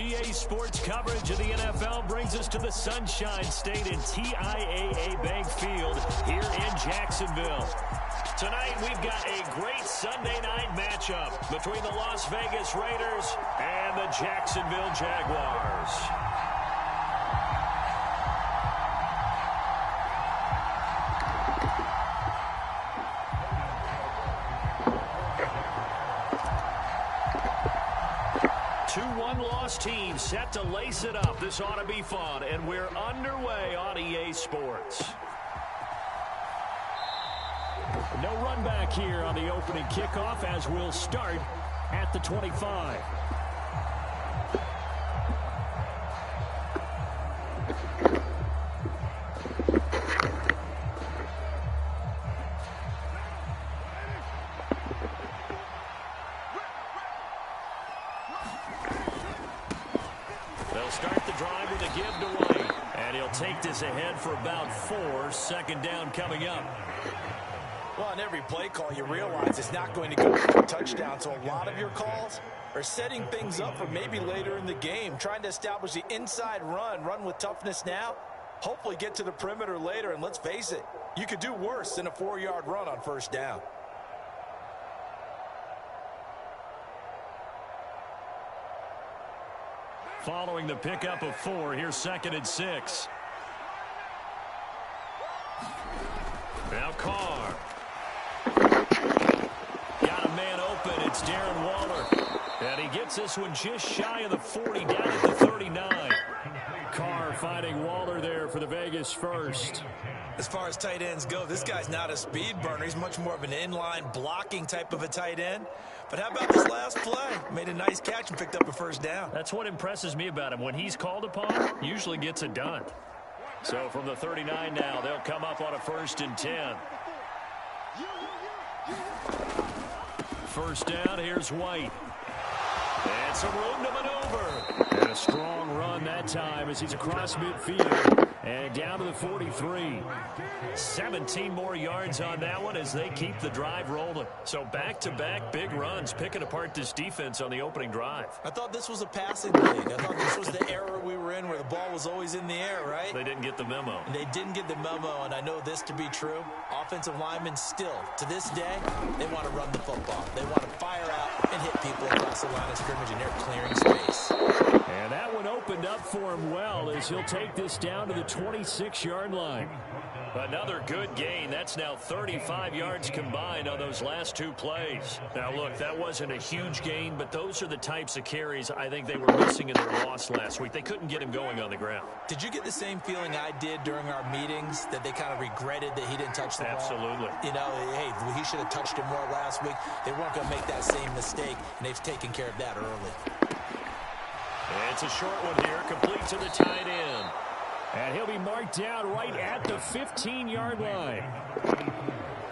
EA Sports coverage of the NFL brings us to the Sunshine State in TIAA Bank Field here in Jacksonville. Tonight, we've got a great Sunday night matchup between the Las Vegas Raiders and the Jacksonville Jaguars. Two one-loss teams set to lace it up. This ought to be fun, and we're underway on EA Sports. No run back here on the opening kickoff as we'll start at the 25. They'll start the drive with a give to White, and he'll take this ahead for about 4. Second down coming up. Well, on every play call, you realize it's not going to go for a touchdown. So a lot of your calls are setting things up for maybe later in the game, trying to establish the inside run with toughness now, hopefully get to the perimeter later. And let's face it, you could do worse than a 4-yard run on first down. Following the pickup of 4, here's 2nd and 6. Now Carr. Got a man open. It's Darren Waller. And he gets this one just shy of the 40, down at the 39. Carr finding Waller there for the Vegas first. As far as tight ends go, this guy's not a speed burner. He's much more of an inline blocking type of a tight end. But how about this last play? Made a nice catch and picked up a first down. That's what impresses me about him. When he's called upon, usually gets it done. So from the 39 now, they'll come up on a 1st and 10. First down, here's White. And some room to maneuver. And a strong run that time as he's across midfield. And down to the 43. 17 more yards on that one as they keep the drive rolling. So back-to-back big runs, picking apart this defense on the opening drive. I thought this was a passing league. I thought this was the era we were in where the ball was always in the air, right? They didn't get the memo. They didn't get the memo, and I know this to be true. Offensive linemen still, to this day, they want to run the football. They want to fire out and hit people across the line of scrimmage, and they're clearing space. And that one opened up for him well as he'll take this down to the 26-yard line. Another good gain. That's now 35 yards combined on those last 2 plays. Now, look, that wasn't a huge gain, but those are the types of carries I think they were missing in their loss last week. They couldn't get him going on the ground. Did you get the same feeling I did during our meetings, that they kind of regretted that he didn't touch the ball? Absolutely. You know, hey, he should have touched it more last week. They weren't going to make that same mistake, and they've taken care of that early. It's a short one here, complete to the tight end. And he'll be marked down right at the 15-yard line.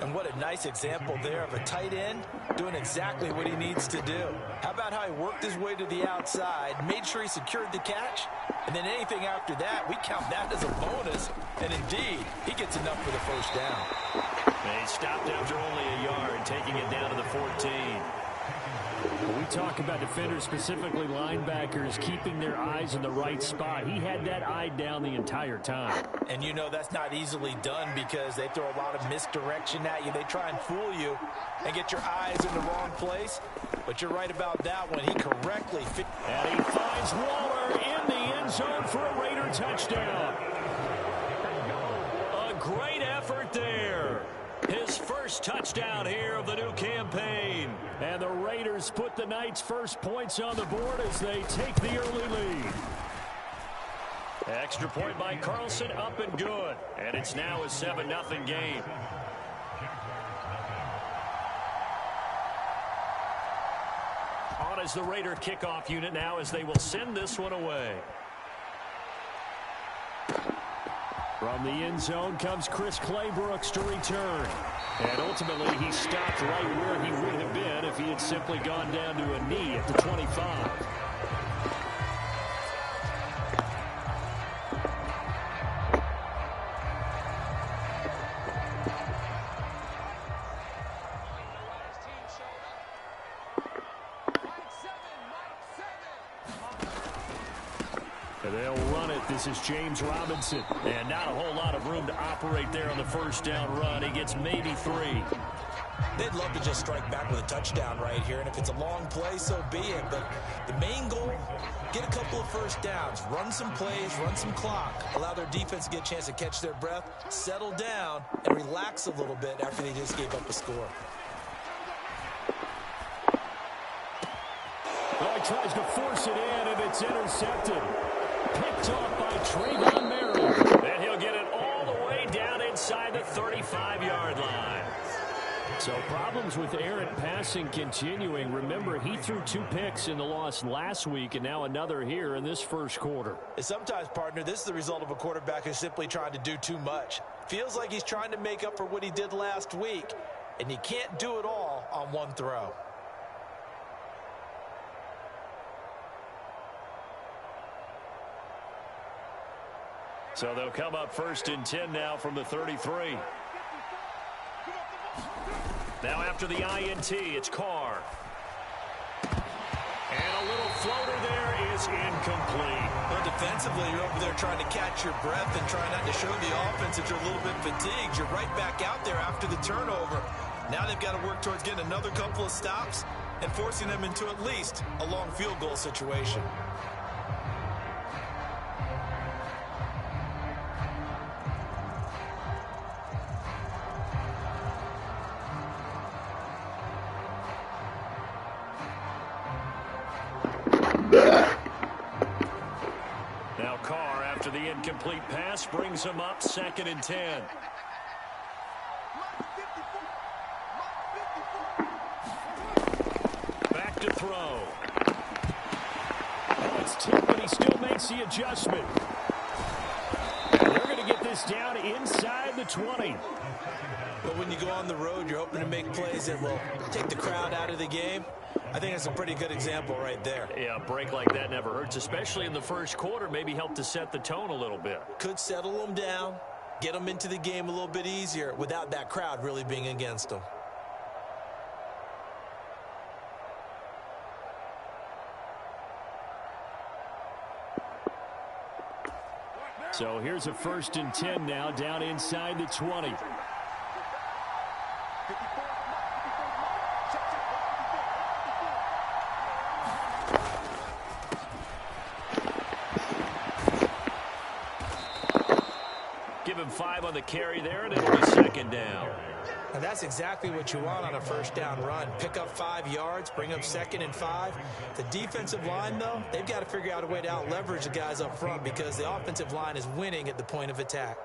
And what a nice example there of a tight end doing exactly what he needs to do. How about how he worked his way to the outside, made sure he secured the catch, and then anything after that, we count that as a bonus. And indeed, he gets enough for the first down. And he stopped after only a yard, taking it down to the 14. When we talk about defenders, specifically linebackers, keeping their eyes in the right spot, he had that eye down the entire time. And you know that's not easily done because they throw a lot of misdirection at you. They try and fool you and get your eyes in the wrong place. But you're right about that one. He correctly fit. And he finds Waller in the end zone for a Raider touchdown. A great effort there. His first touchdown here of the new campaign. And the Raiders put the Knights' first points on the board as they take the early lead. Extra point by Carlson, up and good. And it's now a 7-0 game. On as the Raider kickoff unit now as they will send this one away. From the end zone comes Chris Claybrooks to return. And ultimately, he stopped right where he would have been if he had simply gone down to a knee at the 25. This is James Robinson. And not a whole lot of room to operate there on the first down run. He gets maybe 3. They'd love to just strike back with a touchdown right here, and if it's a long play, so be it. But the main goal, get a couple of first downs, run some plays, run some clock, allow their defense to get a chance to catch their breath, settle down, and relax a little bit after they just gave up a score. Well, he tries to force it in, and it's intercepted. Picked off by Trayvon Merrill. And he'll get it all the way down inside the 35-yard line. So problems with errant passing continuing. Remember, he threw 2 picks in the loss last week, and now another here in this first quarter. Sometimes, partner, this is the result of a quarterback who's simply trying to do too much. Feels like he's trying to make up for what he did last week, and you can't do it all on one throw. So they'll come up 1st and 10 now from the 33. Now after the INT, it's Carr. And a little floater there is incomplete. Well, defensively, you're over there trying to catch your breath and trying not to show the offense that you're a little bit fatigued. You're right back out there after the turnover. Now they've got to work towards getting another couple of stops and forcing them into at least a long field goal situation. Now Carr, after the incomplete pass, brings him up 2nd and 10. Back to throw. Oh, it's tipped, but he still makes the adjustment. And they're going to get this down inside the 20. But when you go on the road, you're hoping to make plays that will take the crowd out of the game. I think that's a pretty good example right there. Yeah, a break like that never hurts, especially in the first quarter. Maybe help to set the tone a little bit. Could settle them down, get them into the game a little bit easier without that crowd really being against them. So here's a 1st and 10 now, down inside the 20. Give him 5 on the carry there, and it'll be 2nd down. And that's exactly what you want on a first down run. Pick up 5 yards, bring up 2nd and 5. The defensive line, though, they've got to figure out a way to out-leverage the guys up front because the offensive line is winning at the point of attack.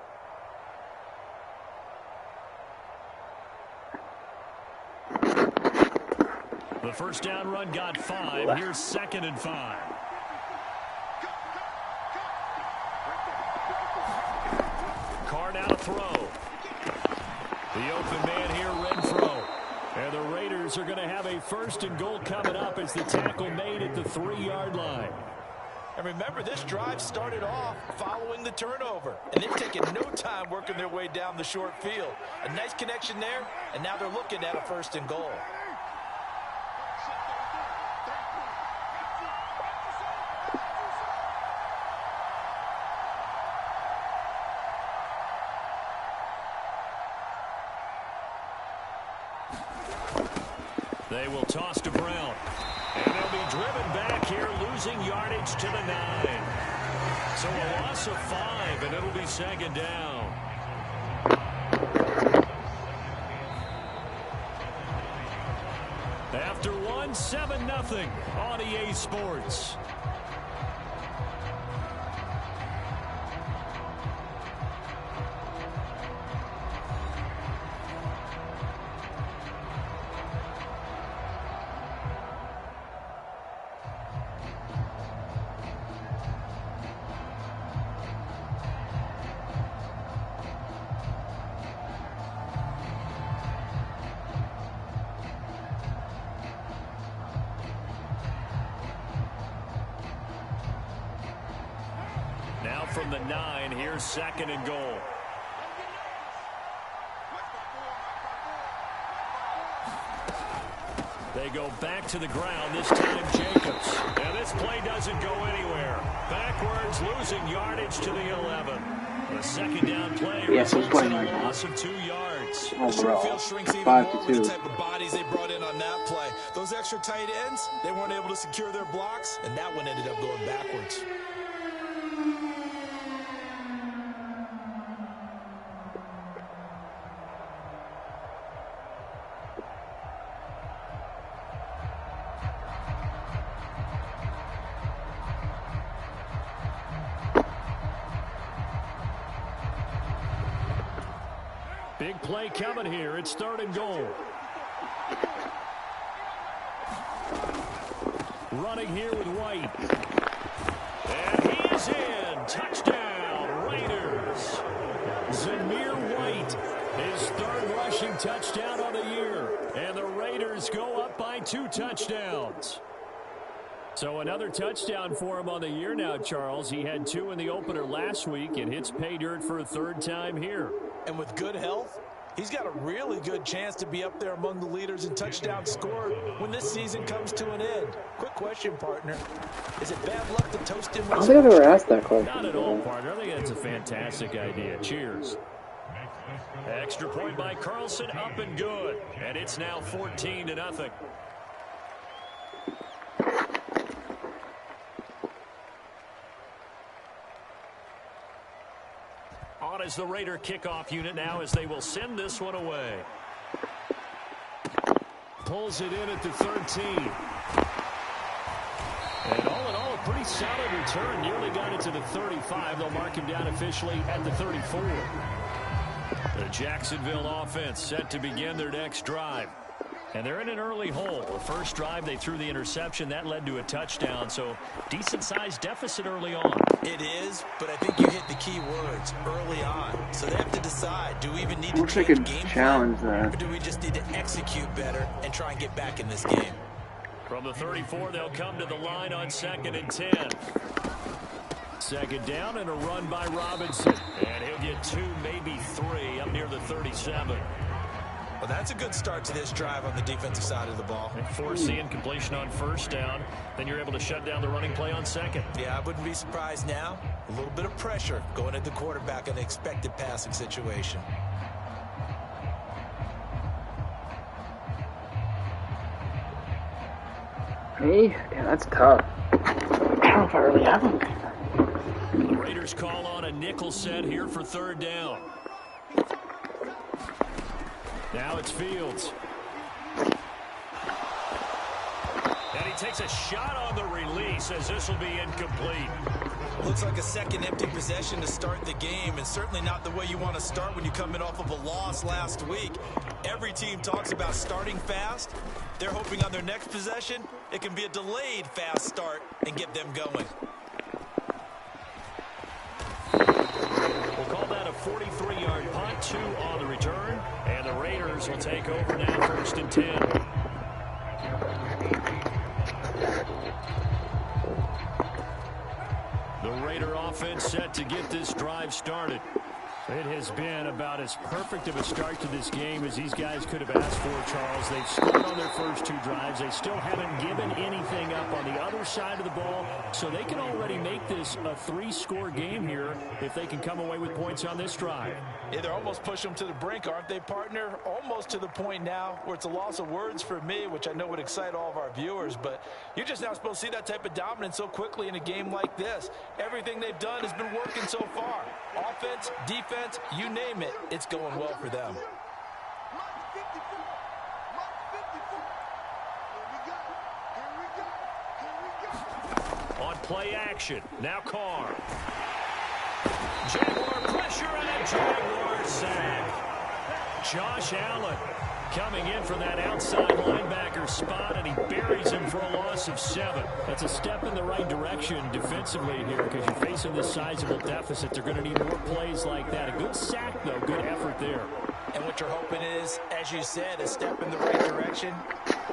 The first down run got 5. Here's 2nd and 5. Carr now to throw. The open man here, Renfro. And the Raiders are going to have a 1st and goal coming up as the tackle made at the 3-yard line. And remember, this drive started off following the turnover. And they've taken no time working their way down the short field. A nice connection there, and now they're looking at a 1st and goal. They will toss to Brown. And they'll be driven back here, losing yardage to the 9. So a loss of 5, and it'll be 2nd down. After one, 7-0 on EA Sports. Now from the 9, here's 2nd and goal. They go back to the ground, this time Jacobs. And this play doesn't go anywhere. Backwards, losing yardage to the 11. The second down play results in a loss of 2 yards. The short field shrinks even more with the type of bodies they brought in on that play. Those extra tight ends, they weren't able to secure their blocks, and that one ended up going backwards. Big play coming here. It's 3rd and goal. Running here with White. And he is in. Touchdown, Raiders. Zamir White, his 3rd rushing touchdown on the year. And the Raiders go up by 2 touchdowns. So another touchdown for him on the year now, Charles. He had 2 in the opener last week and hits pay dirt for a 3rd time here. And with good health, he's got a really good chance to be up there among the leaders in touchdowns scored when this season comes to an end. Quick question, partner. Is it bad luck to toast him? I don't think I've ever asked that question. Not at all, partner. I think that's a fantastic idea. Cheers. Extra point by Carlson, up and good. And it's now 14-0. On as the Raider kickoff unit now as they will send this one away. Pulls it in at the 13. And all in all, a pretty solid return. Nearly got it to the 35. They'll mark him down officially at the 34. The Jacksonville offense set to begin their next drive. And they're in an early hole. The first drive, they threw the interception. That led to a touchdown. So decent-sized deficit early on. It is, but I think you hit the key words early on. So they have to decide, do we even need to change game plan, or do we just need to execute better and try and get back in this game? From the 34, they'll come to the line on 2nd and 10. 2nd down and a run by Robinson. And he'll get 2, maybe 3 up near the 37. Well, that's a good start to this drive on the defensive side of the ball. And forcing completion on 1st down. Then you're able to shut down the running play on 2nd. Yeah, I wouldn't be surprised now. A little bit of pressure going at the quarterback in an expected passing situation. Me? Yeah, that's tough. I don't know if I really have one. The Raiders call on a nickel set here for 3rd down. Now it's Fields. And he takes a shot on the release as this will be incomplete. Looks like a second empty possession to start the game, and certainly not the way you want to start when you're coming off of a loss last week. Every team talks about starting fast. They're hoping on their next possession, it can be a delayed fast start and get them going. We'll call that a 43-yard punt, 2 on the return. And the Raiders will take over now, 1st and 10. The Raider offense set to get this drive started. It has been about as perfect of a start to this game as these guys could have asked for, Charles. They've scored on their first 2 drives. They still haven't given anything up on the other side of the ball, so they can already make this a 3-score game here if they can come away with points on this drive. Yeah, they're almost pushing them to the brink, aren't they, partner? Almost to the point now where it's a loss of words for me, which I know would excite all of our viewers, but you're just not supposed to see that type of dominance so quickly in a game like this. Everything they've done has been working so far. Offense, defense, you name it, it's going well for them. On play action, now Carr. Jaguar pressure and a Jaguar sack. Josh Allen coming in for that outside linebacker spot, and he buries him for a loss of 7. That's a step in the right direction defensively here because you're facing this sizable deficit. They're going to need more plays like that. A good sack, though. Good effort there. And what you're hoping is, as you said, a step in the right direction,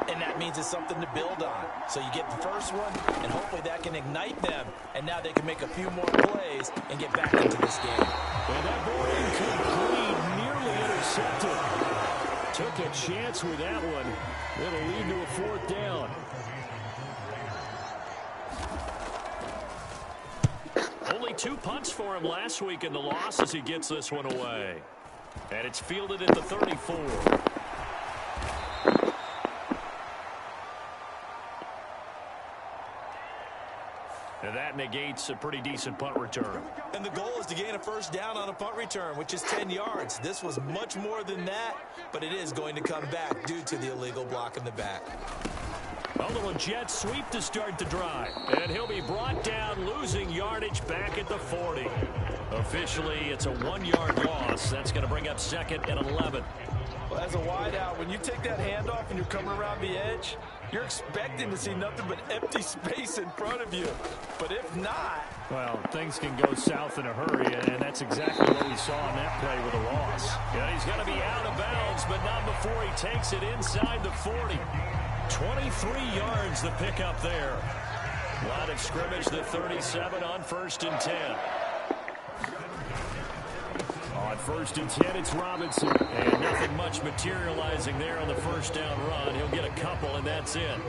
and that means it's something to build on. So you get the first one, and hopefully that can ignite them, and now they can make a few more plays and get back into this game. And that ball incomplete, nearly intercepted. Took a chance with that one. It'll lead to a 4th down. Only 2 punts for him last week in the loss as he gets this one away. And it's fielded at the 34. And that negates a pretty decent punt return. And the goal is to gain a 1st down on a punt return, which is 10 yards. This was much more than that, but it is going to come back due to the illegal block in the back. A little jet sweep to start the drive. And he'll be brought down, losing yardage back at the 40. Officially, it's a 1-yard loss. That's going to bring up 2nd and 11. Well, as a wideout, when you take that handoff and you're coming around the edge, you're expecting to see nothing but empty space in front of you. But if not... Well, things can go south in a hurry, and that's exactly what we saw in that play with a loss. Yeah, he's going to be out of bounds, but not before he takes it inside the 40. 23 yards the pickup there. Line of scrimmage, the 37 on 1st and 10. On 1st and 10, it's Robinson. And nothing much materializing there on the 1st down run. He'll get a couple, and that's it.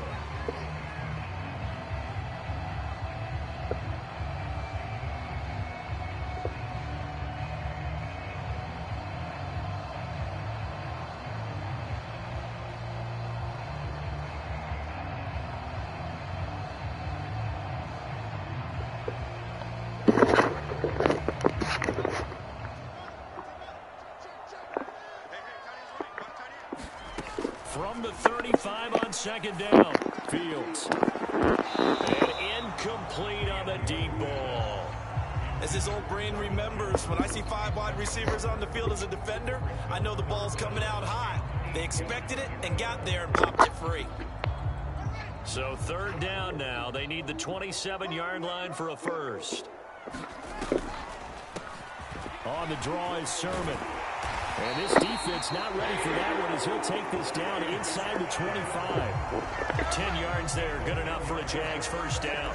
From the 35 on 2nd down, Fields. And incomplete on the deep ball. As his old brain remembers, when I see 5 wide receivers on the field as a defender, I know the ball's coming out high. They expected it and got there and popped it free. So 3rd down now. They need the 27-yard line for a 1st. On the draw is Sermon. And this defense not ready for that one as he'll take this down inside the 25. 10 yards there, good enough for a Jags 1st down.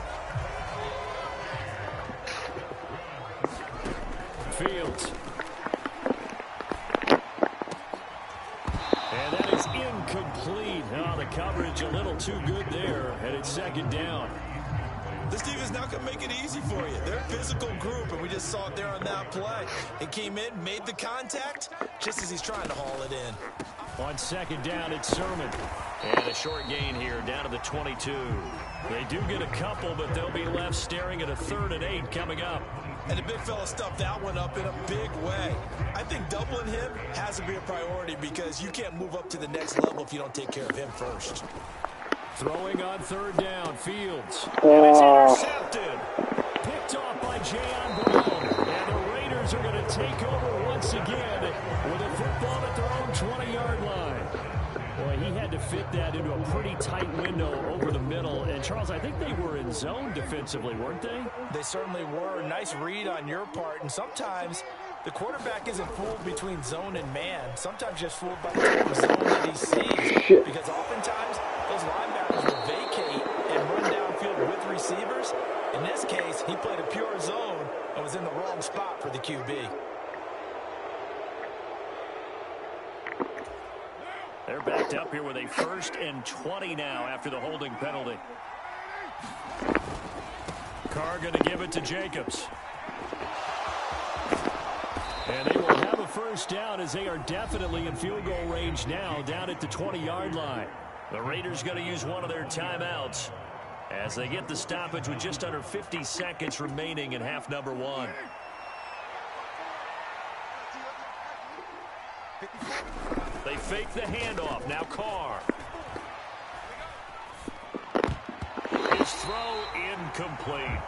Fields. And that is incomplete. Oh, the coverage a little too good there, and it's 2nd down. This team is not going to make it easy for you. They're a physical group, and we just saw it there on that play. It came in, made the contact, just as he's trying to haul it in. On 2nd down, it's Sermon. And a short gain here, down to the 22. They do get a couple, but they'll be left staring at a 3rd and 8 coming up. And the big fella stuffed that one up in a big way. I think doubling him has to be a priority because you can't move up to the next level if you don't take care of him first. Throwing on 3rd down, Fields. And it's intercepted. Picked off by Jayon Brown. And the Raiders are going to take over once again with a football at their own 20-yard line. Boy, he had to fit that into a pretty tight window over the middle. And, Charles, I think they were in zone defensively, weren't they? They certainly were. Nice read on your part. And sometimes the quarterback isn't fooled between zone and man. Sometimes just fooled by the type of zone that he sees. Because oftentimes those linebackers will vacate and run downfield with receivers. In this case, he played a pure zone and was in the wrong spot for the QB. They're backed up here with a 1st and 20 now after the holding penalty. Carr going to give it to Jacobs. And they will have a 1st down as they are definitely in field goal range now down at the 20-yard line. The Raiders going to use one of their timeouts as they get the stoppage with just under 50 seconds remaining in half number 1. They fake the handoff. Now Carr. His throw incomplete.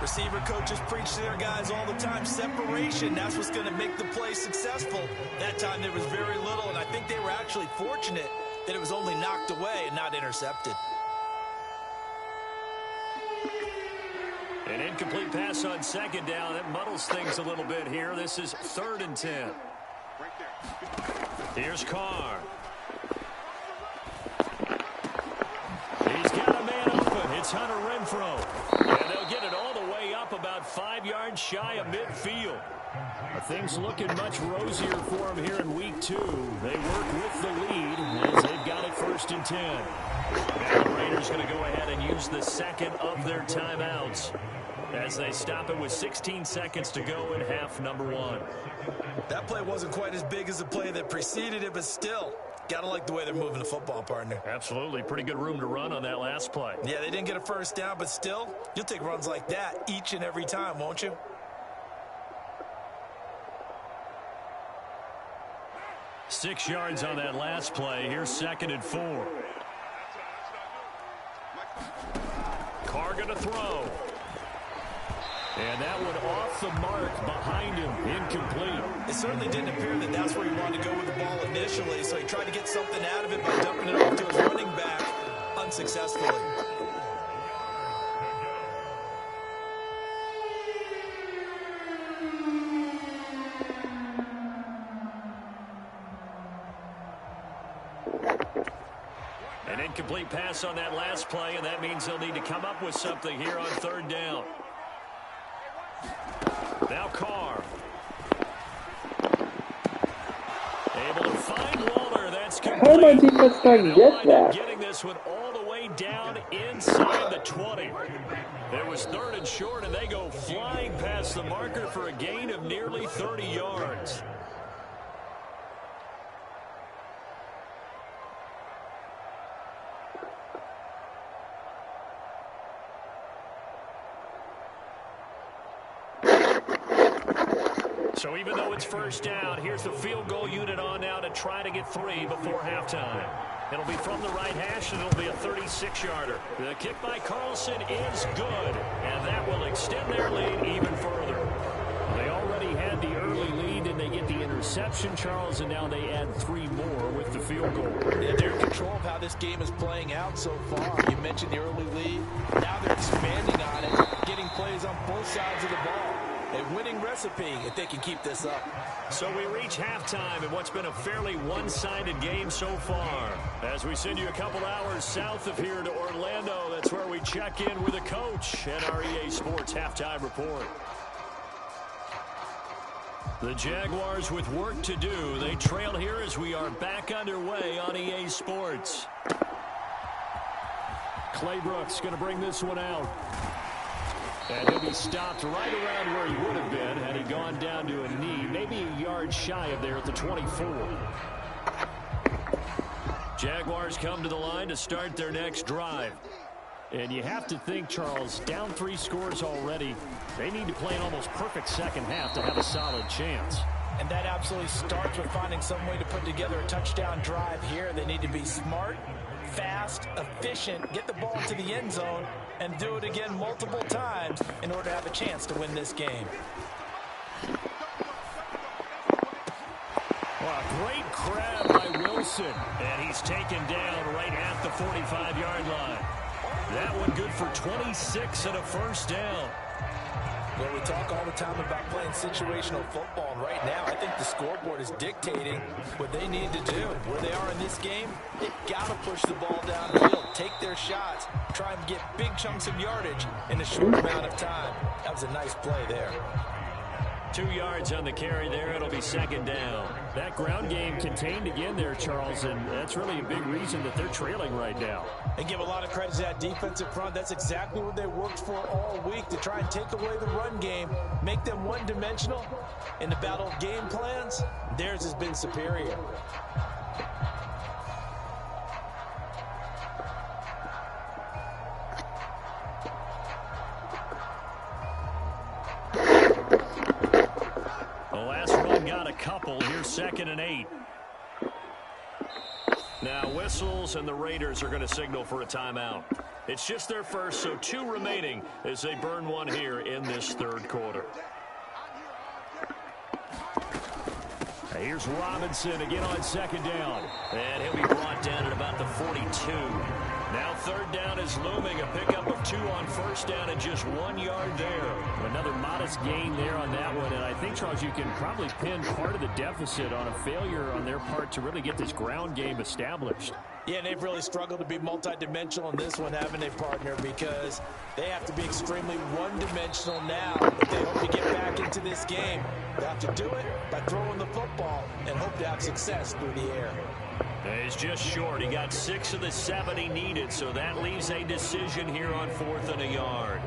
Receiver coaches preach to their guys all the time. Separation, that's what's going to make the play successful. That time there was very little, and I think they were actually fortunate that it was only knocked away and not intercepted. An incomplete pass on 2nd down. That muddles things a little bit here. This is 3rd and 10. Here's Carr. He's got a man open. It's Hunter Renfrow. And they'll get it all the way up about 5 yards shy of midfield. Things looking much rosier for him here in week 2. They work with the lead as they've got it 1st and 10. And the Raiders going to go ahead and use the second of their timeouts as they stop it with 16 seconds to go in half number 1. That play wasn't quite as big as the play that preceded it, but still, gotta like the way they're moving the football, partner. Absolutely. Pretty good room to run on that last play. Yeah, they didn't get a first down, but still, you'll take runs like that each and every time, won't you? Six yards on that last play. Here's 2nd and 4. Carr going to throw. And that one off the mark behind him. Incomplete. It certainly didn't appear that that's where he wanted to go with the ball initially, so he tried to get something out of it by dumping it off to his running back unsuccessfully. An incomplete pass on that last play, and that means they'll need to come up with something here on 3rd down. Now Carr. Able to find Waller. That's complete. How did my defense not get that? Getting this one all the way down inside the 20. It was 3rd and short, and they go flying past the marker for a gain of nearly 30 yards. So even though it's 1st down, here's the field goal unit on now to try to get 3 before halftime. It'll be from the right hash, and it'll be a 36-yarder. The kick by Carlson is good, and that will extend their lead even further. They already had the early lead, and they get the interception, Charles, and now they add 3 more with the field goal. Yeah, they're in control of how this game is playing out so far. You mentioned the early lead. Now they're expanding on it, getting plays on both sides of the ball. A winning recipe if they can keep this up. So we reach halftime in what's been a fairly one-sided game so far. As we send you a couple hours south of here to Orlando, that's where we check in with the coach at our EA Sports Halftime Report. The Jaguars with work to do. They trail here as we are back underway on EA Sports. Clay Brooks going to bring this one out. And he'll be stopped right around where he would have been had he gone down to a knee, maybe a yard shy of there at the 24. Jaguars come to the line to start their next drive. And you have to think, Charles, down 3 scores already. They need to play an almost perfect second half to have a solid chance. And that absolutely starts with finding some way to put together a touchdown drive here. They need to be smart, fast, efficient, get the ball into the end zone, and do it again multiple times in order to have a chance to win this game. Well, a great grab by Wilson, and he's taken down right at the 45-yard line. That one good for 26 and a 1st down. Well, we talk all the time about playing situational football, and right now I think the scoreboard is dictating what they need to do. Where they are in this game, they've got to push the ball downfield, take their shots, try and get big chunks of yardage in a short amount of time. That was a nice play there. 2 yards on the carry there. It'll be 2nd down. That ground game contained again there, Charles, and that's really a big reason that they're trailing right now. And give a lot of credit to that defensive front. That's exactly what they worked for all week, to try and take away the run game, make them one-dimensional. In the battle of game plans, theirs has been superior. Couple. Here's 2nd and 8. Now whistles, and the Raiders are going to signal for a timeout. It's just their first, so 2 remaining as they burn one here in this 3rd quarter. Here's Robinson again on second down. And he'll be brought down at about the 42. Now third down is looming. A pickup of 2 on first down and just 1 yard there. Another modest gain there on that one. And I think, Charles, you can probably pin part of the deficit on a failure on their part to really get this ground game established. Yeah, and they've really struggled to be multidimensional in this one, haven't they, partner? Because they have to be extremely one-dimensional now if they hope to get back into this game. They have to do it by throwing the football and hope to have success through the air. He's just short. He got 6 of the 7 he needed, so that leaves a decision here on 4th and a yard.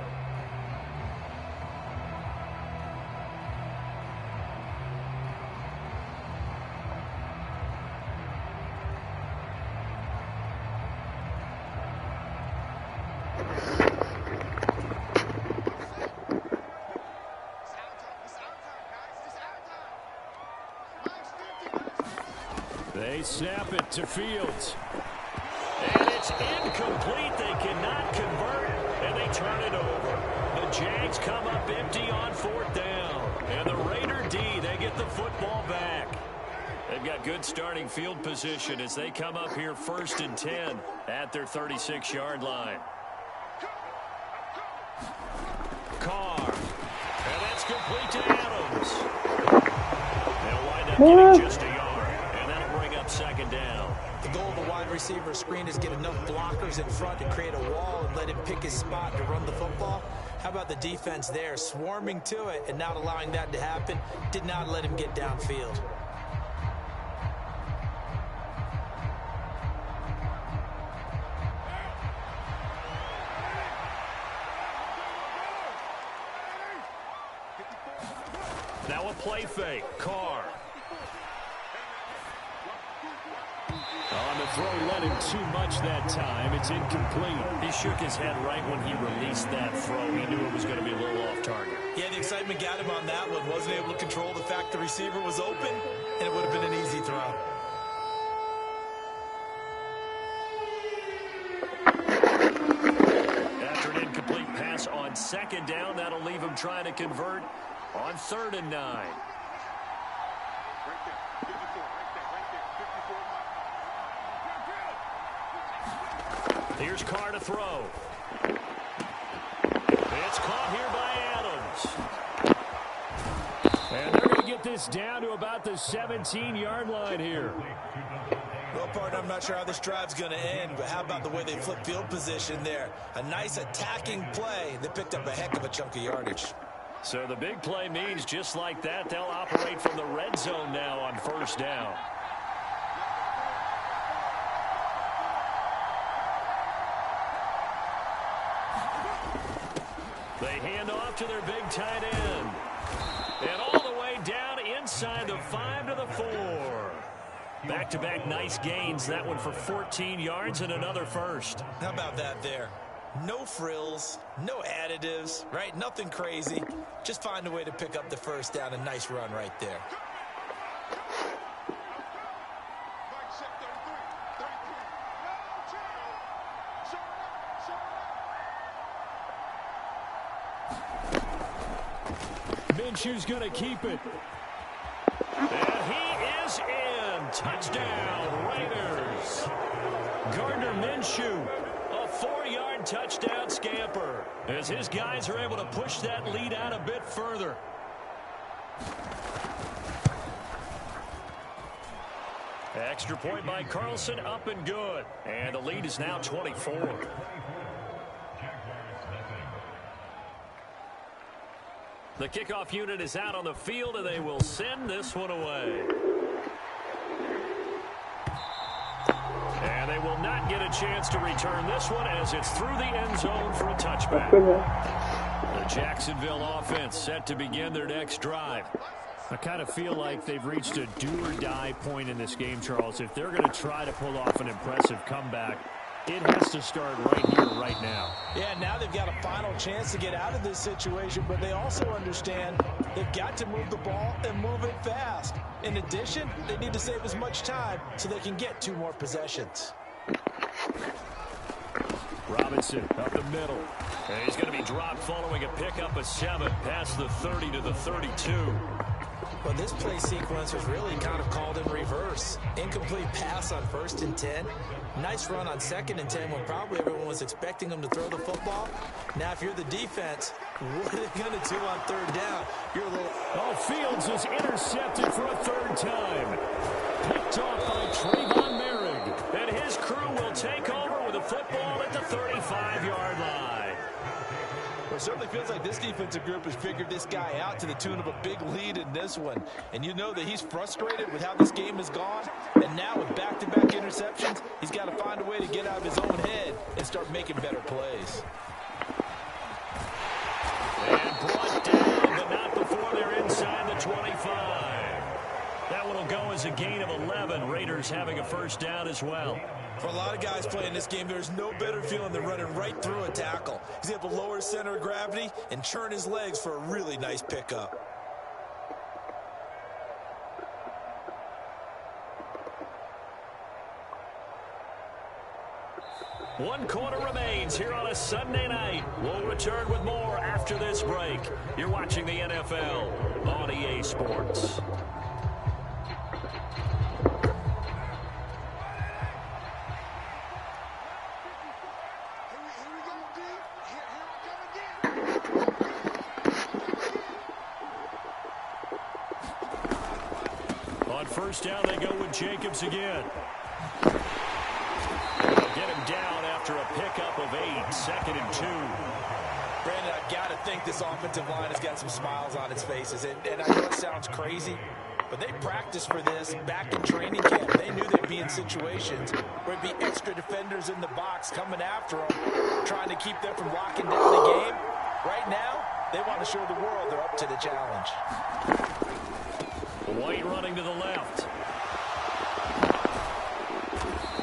They snap it to Fields. And it's incomplete. They cannot convert, and they turn it over. The Jags come up empty on 4th down. And the Raider D, they get the football back. They've got good starting field position as they come up here 1st and 10 at their 36-yard line. Carr. And that's complete to Adams. They'll wind up getting just a yard. Second down. The goal of the wide receiver screen is get enough blockers in front to create a wall and let him pick his spot to run the football. How about the defense there, swarming to it and not allowing that to happen? Did not let him get downfield. Now a play fake. Carr. On the throw, led him too much that time. It's incomplete. He shook his head right when he released that throw. He knew it was going to be a little off target. Yeah, the excitement got him on that one. Wasn't able to control the fact the receiver was open, and it would have been an easy throw. After an incomplete pass on second down, that'll leave him trying to convert on 3rd and 9. Here's Carr to throw. It's caught here by Adams. And they're going to get this down to about the 17-yard line here. Well, partner, I'm not sure how this drive's going to end, but how about the way they flip field position there? A nice attacking play. They picked up a heck of a chunk of yardage. So the big play means just like that, they'll operate from the red zone now on 1st down. They hand off to their big tight end. And all the way down inside the 5 to the 4. Back-to-back nice gains. That one for 14 yards and another first. How about that there? No frills, no additives, right? Nothing crazy. Just find a way to pick up the first down. A nice run right there. Minshew's going to keep it. And he is in. Touchdown, Raiders. Gardner Minshew, a 4-yard touchdown scamper, as his guys are able to push that lead out a bit further. Extra point by Carlson, up and good. And the lead is now 24. The kickoff unit is out on the field, and they will send this one away. And they will not get a chance to return this one as it's through the end zone for a touchback. The Jacksonville offense set to begin their next drive. I kind of feel like they've reached a do-or-die point in this game, Charles. If they're going to try to pull off an impressive comeback, it has to start right here, right now. Yeah, now they've got a final chance to get out of this situation, but they also understand they've got to move the ball and move it fast. In addition, they need to save as much time so they can get 2 more possessions. Robinson up the middle. And he's going to be dropped following a pickup of 7 past the 30 to the 32. Well, this play sequence was really kind of called in reverse. Incomplete pass on 1st and 10. Nice run on 2nd and 10 when probably everyone was expecting them to throw the football. Now, if you're the defense, what are they going to do on 3rd down? You're a little... Oh, Fields is intercepted for a 3rd time. Picked off by Trayvon Merrick. And his crew will take over with a football at the 35-yard line. Well, it certainly feels like this defensive group has figured this guy out to the tune of a big lead in this one. And you know that he's frustrated with how this game has gone. And now with back-to-back interceptions, he's got to find a way to get out of his own head and start making better plays. And brought down, but not before they're inside the 25. That one will go as a gain of 11. Raiders having a 1st down as well. For a lot of guys playing this game, there's no better feeling than running right through a tackle. He's able to lower his center of gravity and churn his legs for a really nice pickup. One quarter remains here on a Sunday night. We'll return with more after this break. You're watching the NFL on EA Sports. On 1st down, they go with Jacobs again. Get him down after a pickup of 8, 2nd and 2. Brandon, I've got to think this offensive line has got some smiles on its faces. And I know it sounds crazy, but they practiced for this back in training camp. They knew they'd be in situations where it'd be extra defenders in the box coming after them, trying to keep them from locking down the game. Right now, they want to show the world they're up to the challenge. White running to the left.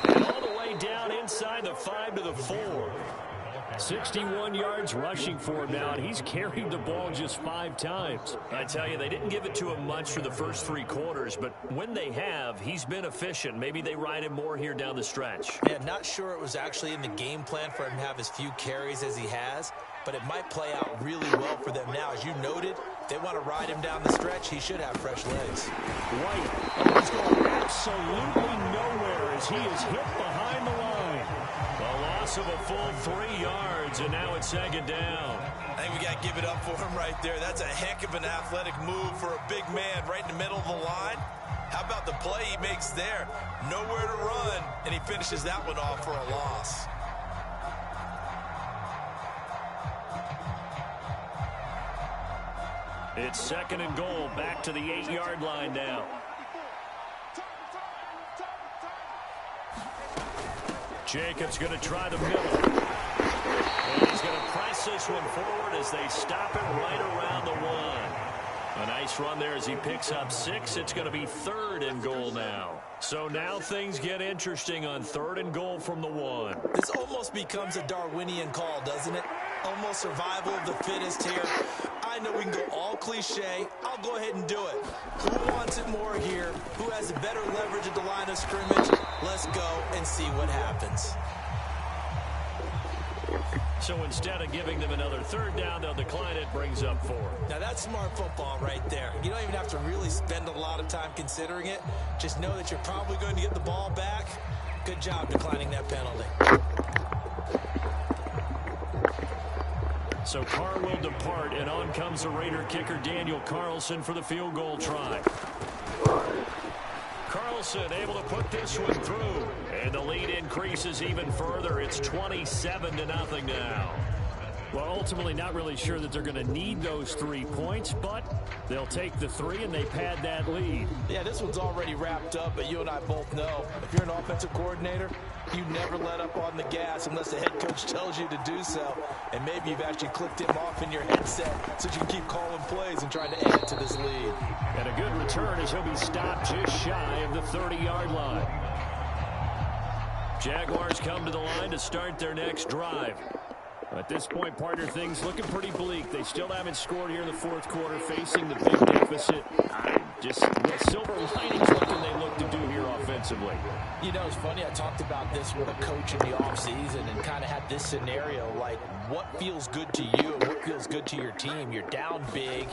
And all the way down inside the 5 to the 4. 61 yards rushing for him now, and he's carried the ball just 5 times. I tell you, they didn't give it to him much for the first 3 quarters, but when they have, he's been efficient. Maybe they ride him more here down the stretch. Yeah, not sure it was actually in the game plan for him to have as few carries as he has, but it might play out really well for them now. As you noted, if they want to ride him down the stretch, he should have fresh legs. White is going absolutely nowhere as he is hit behind the line. A loss of a full 3 yards, and now it's 2nd down. I think we got to give it up for him right there. That's a heck of an athletic move for a big man right in the middle of the line. How about the play he makes there? Nowhere to run, and he finishes that one off for a loss. It's 2nd and goal, back to the 8-yard line now. Jacobs going to try the middle. And he's going to press this one forward as they stop it right around the 1. A nice run there as he picks up 6. It's going to be 3rd and goal now. So now things get interesting on 3rd and goal from the 1. This almost becomes a Darwinian call, doesn't it? Almost survival of the fittest here. I know we can go all cliche. I'll go ahead and do it. Who wants it more here? Who has a better leverage at the line of scrimmage? Let's go and see what happens. So instead of giving them another 3rd down, they'll decline it, brings up 4. Now that's smart football right there. You don't even have to really spend a lot of time considering it. Just know that you're probably going to get the ball back. Good job declining that penalty. So Carr will depart, and on comes the Raider kicker Daniel Carlson for the field goal try. Carlson able to put this one through, and the lead increases even further. It's 27-0 now. Well, ultimately not really sure that they're going to need those 3 points, but they'll take the 3 and they pad that lead. Yeah, this one's already wrapped up, but you and I both know if you're an offensive coordinator, you never let up on the gas unless the head coach tells you to do so. And maybe you've actually clicked him off in your headset so you can keep calling plays and trying to add to this lead. And a good return as he'll be stopped just shy of the 30-yard line. Jaguars come to the line to start their next drive. At this point, partner, things looking pretty bleak. They still haven't scored here in the 4th quarter, facing the big deficit. Just the silver linings, what can they look to do here offensively? You know, it's funny, I talked about this with a coach in the offseason and kind of had this scenario, like what feels good to you and what feels good to your team. You're down big,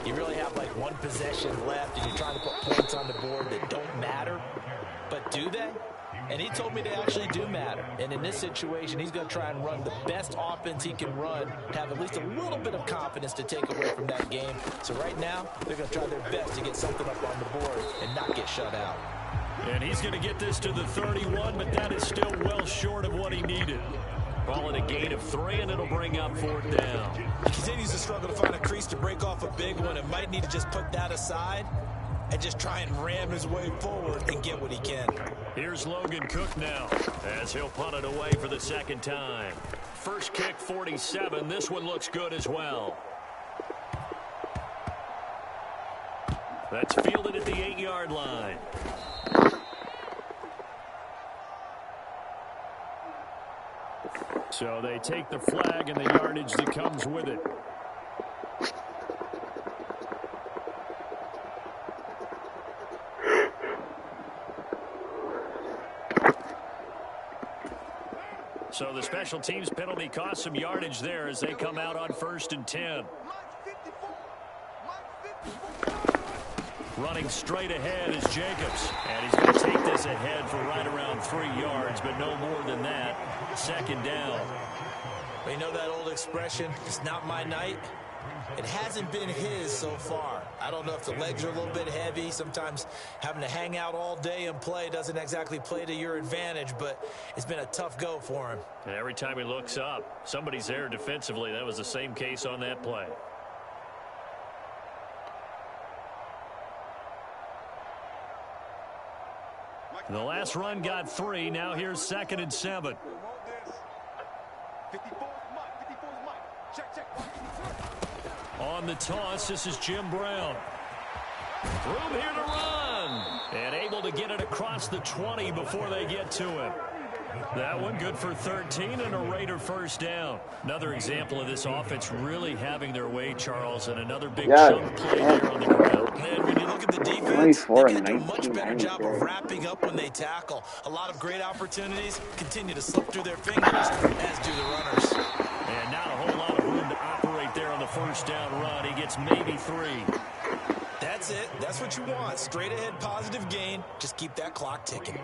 You really have like one possession left, and you're trying to put points on the board that don't matter. But do they? And he told me they actually do matter. And in this situation, he's going to try and run the best offense he can run, have at least a little bit of confidence to take away from that game. So right now, they're going to try their best to get something up on the board and not get shut out. And he's going to get this to the 31, but that is still well short of what he needed. Ball at a gain of 3, and it'll bring up 4th down. He continues to struggle to find a crease to break off a big one, and might need to just put that aside and just try and ram his way forward and get what he can. Here's Logan Cook now as he'll punt it away for the second time. First kick, 47. This one looks good as well. That's fielded at the 8-yard line. So they take the flag and the yardage that comes with it. So the special teams penalty cost some yardage there as they come out on 1st and 10. Running straight ahead is Jacobs. And he's going to take this ahead for right around 3 yards, but no more than that. 2nd down. Well, you know that old expression, it's not my night? It hasn't been his so far. I don't know if the legs are a little bit heavy. Sometimes having to hang out all day and play doesn't exactly play to your advantage, but it's been a tough go for him. And every time he looks up, somebody's there defensively. That was the same case on that play. The last run got 3. Now here's 2nd and 7. On the toss, this is Jim Brown. Room here to run. And able to get it across the 20 before they get to him. That one good for 13 and a Raider 1st down. Another example of this offense really having their way, Charles, and another big chunk play there on the ground. And when you look at the defense, they can do a much better job of wrapping up when they tackle. A lot of great opportunities continue to slip through their fingers, as do the runners. And not a whole lot of room to operate there on the 1st down run. He gets maybe 3. That's it. That's what you want. Straight ahead positive gain. Just keep that clock ticking.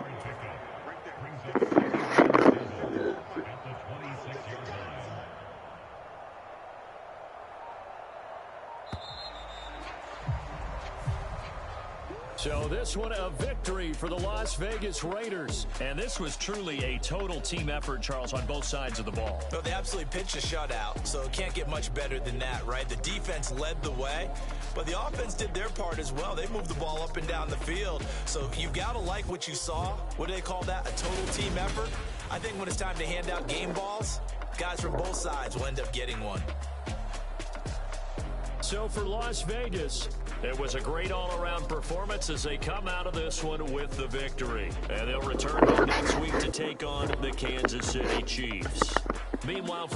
So this one a victory for the Las Vegas Raiders. And this was truly a total team effort, Charles, on both sides of the ball. Well, they absolutely pitched a shutout, so it can't get much better than that, right? The defense led the way, but the offense did their part as well. They moved the ball up and down the field. So you've got to like what you saw. What do they call that? A total team effort? I think when it's time to hand out game balls, guys from both sides will end up getting one. So for Las Vegas, it was a great all-around performance as they come out of this one with the victory. And they'll return home next week to take on the Kansas City Chiefs. Meanwhile,